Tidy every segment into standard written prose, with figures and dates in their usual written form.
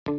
Start.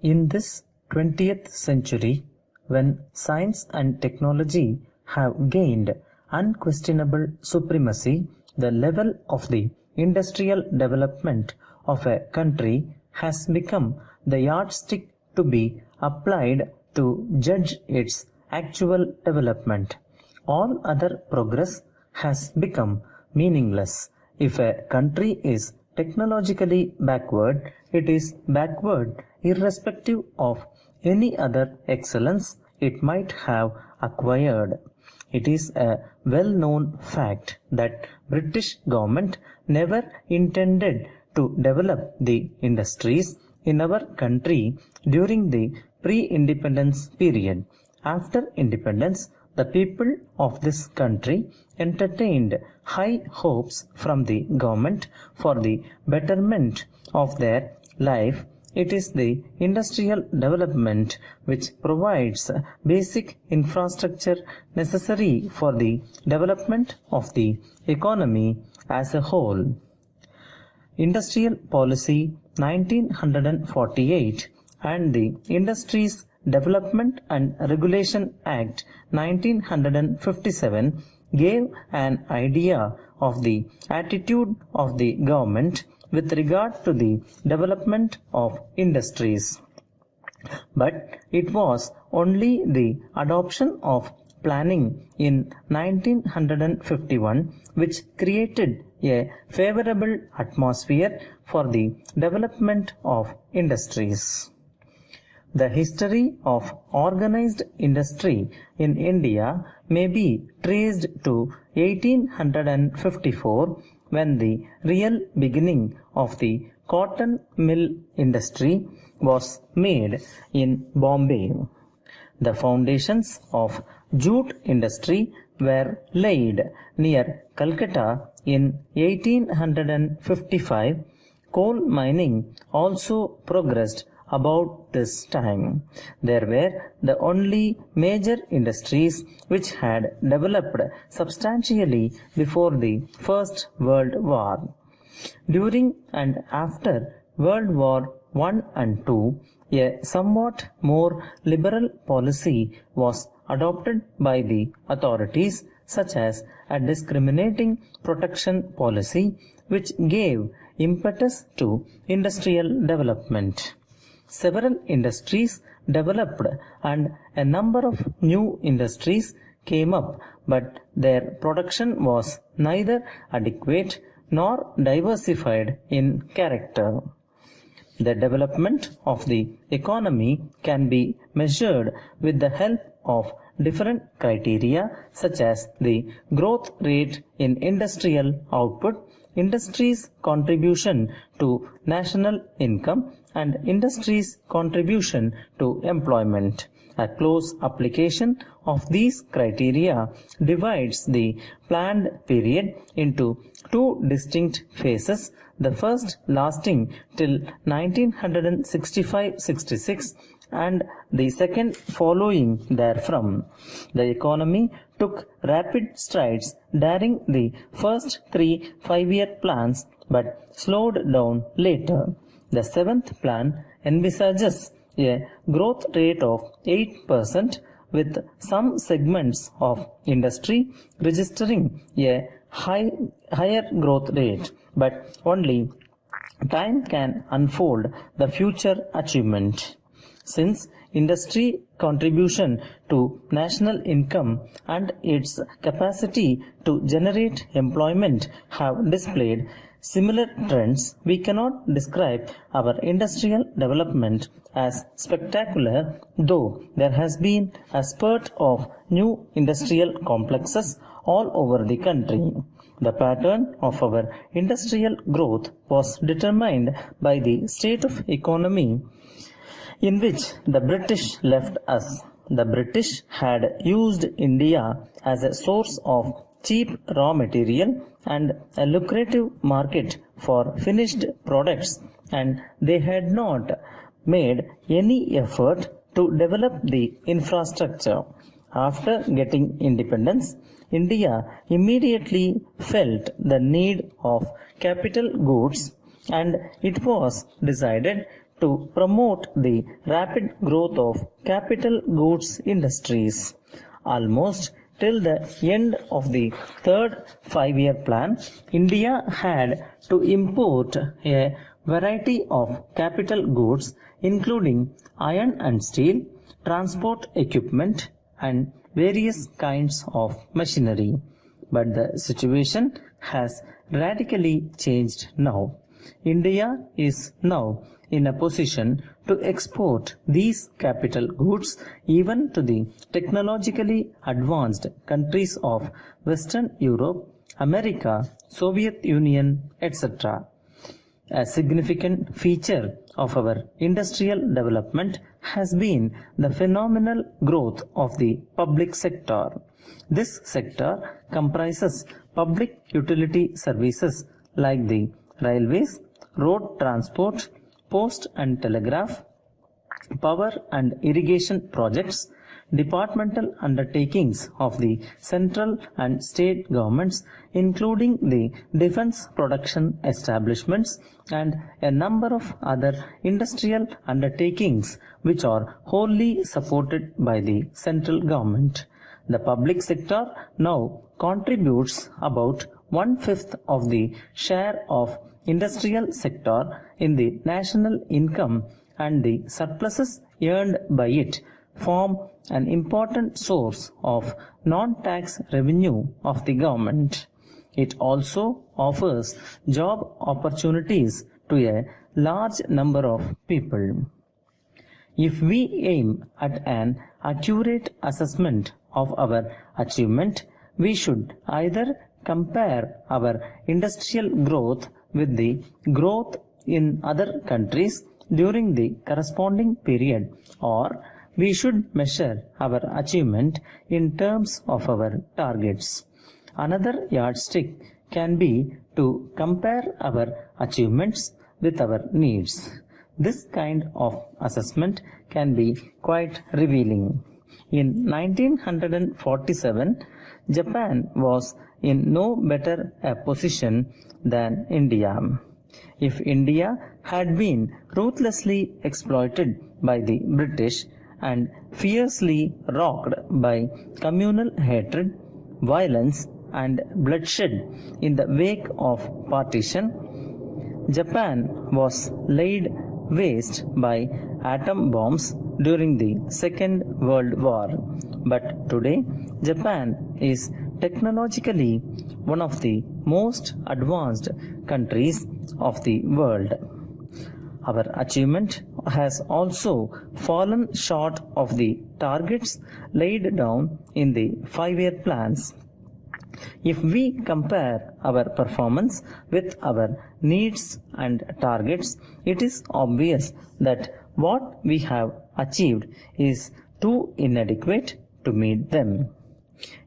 In this 20th century, when science and technology have gained unquestionable supremacy, the level of the industrial development of a country has become the yardstick to be applied to judge its actual development. All other progress has become meaningless. If a country is technologically backward, it is backward irrespective of any other excellence it might have acquired. It is a well-known fact that British government never intended to develop the industries in our country during the pre-independence period. After independence, the people of this country entertained high hopes from the government for the betterment of their life. It is the industrial development which provides basic infrastructure necessary for the development of the economy as a whole. Industrial Policy 1948 and the Industries Development and Regulation Act 1957 gave an idea of the attitude of the government with regard to the development of industries. But it was only the adoption of planning in 1951 which created a favorable atmosphere for the development of industries. The history of organized industry in India may be traced to 1854 when the real beginning of the cotton mill industry was made in Bombay. The foundations of jute industry were laid near Calcutta in 1855. Coal mining also progressed about this time. There were the only major industries which had developed substantially before the First World War. During and after World War I and II, a somewhat more liberal policy was adopted by the authorities, such as a discriminating protection policy, which gave impetus to industrial development. Several industries developed and a number of new industries came up, but their production was neither adequate nor diversified in character. The development of the economy can be measured with the help of different criteria such as the growth rate in industrial output, industry's contribution to national income, and industry's contribution to employment. A close application of these criteria divides the planned period into two distinct phases, the first lasting till 1965-66 and the second following therefrom. The economy took rapid strides during the first 3 5-year plans but slowed down later. The seventh plan envisages a growth rate of 8% with some segments of industry registering a higher growth rate, but only time can unfold the future achievement. Since industry contribution to national income and its capacity to generate employment have displayed similar trends, we cannot describe our industrial development as spectacular, though there has been a spurt of new industrial complexes all over the country. The pattern of our industrial growth was determined by the state of economy in which the British left us. The British had used India as a source of cheap raw material and a lucrative market for finished products, and they had not made any effort to develop the infrastructure. After getting independence, India immediately felt the need of capital goods, and it was decided to promote the rapid growth of capital goods industries. Almost till the end of the third five-year plan, India had to import a variety of capital goods including iron and steel, transport equipment, and various kinds of machinery. But the situation has radically changed now. India is now in a position to export these capital goods even to the technologically advanced countries of Western Europe, America, Soviet Union, etc. A significant feature of our industrial development has been the phenomenal growth of the public sector. This sector comprises public utility services like the railways, road transport, post and telegraph, power and irrigation projects, departmental undertakings of the central and state governments, including the defense production establishments, and a number of other industrial undertakings which are wholly supported by the central government. The public sector now contributes about 1/5 of the share of industrial sector in the national income, and the surpluses earned by it form an important source of non-tax revenue of the government. It also offers job opportunities to a large number of people. If we aim at an accurate assessment of our achievement, we should either compare our industrial growth with the growth in other countries during the corresponding period, or we should measure our achievement in terms of our targets. Another yardstick can be to compare our achievements with our needs. This kind of assessment can be quite revealing. In 1947, Japan was in no better a position than India. If India had been ruthlessly exploited by the British and fiercely rocked by communal hatred, violence, and bloodshed in the wake of partition, Japan was laid waste by atom bombs during the Second World War. But today, Japan is technologically one of the most advanced countries of the world. Our achievement has also fallen short of the targets laid down in the 5-year plans. If we compare our performance with our needs and targets, it is obvious that what we have achieved is too inadequate to meet them.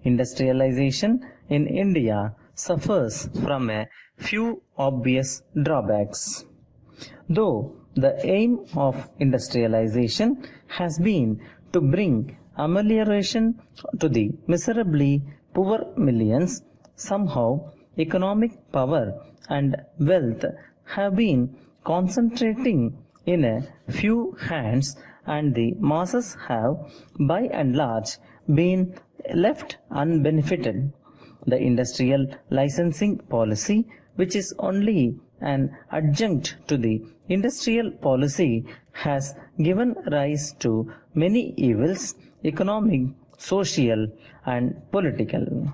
Industrialization in India suffers from a few obvious drawbacks. Though the aim of industrialization has been to bring amelioration to the miserably poor millions, somehow economic power and wealth have been concentrating in a few hands, and the masses have, by and large, been left unbenefited. The industrial licensing policy, which is only an adjunct to the industrial policy, has given rise to many evils, economic, social, and political.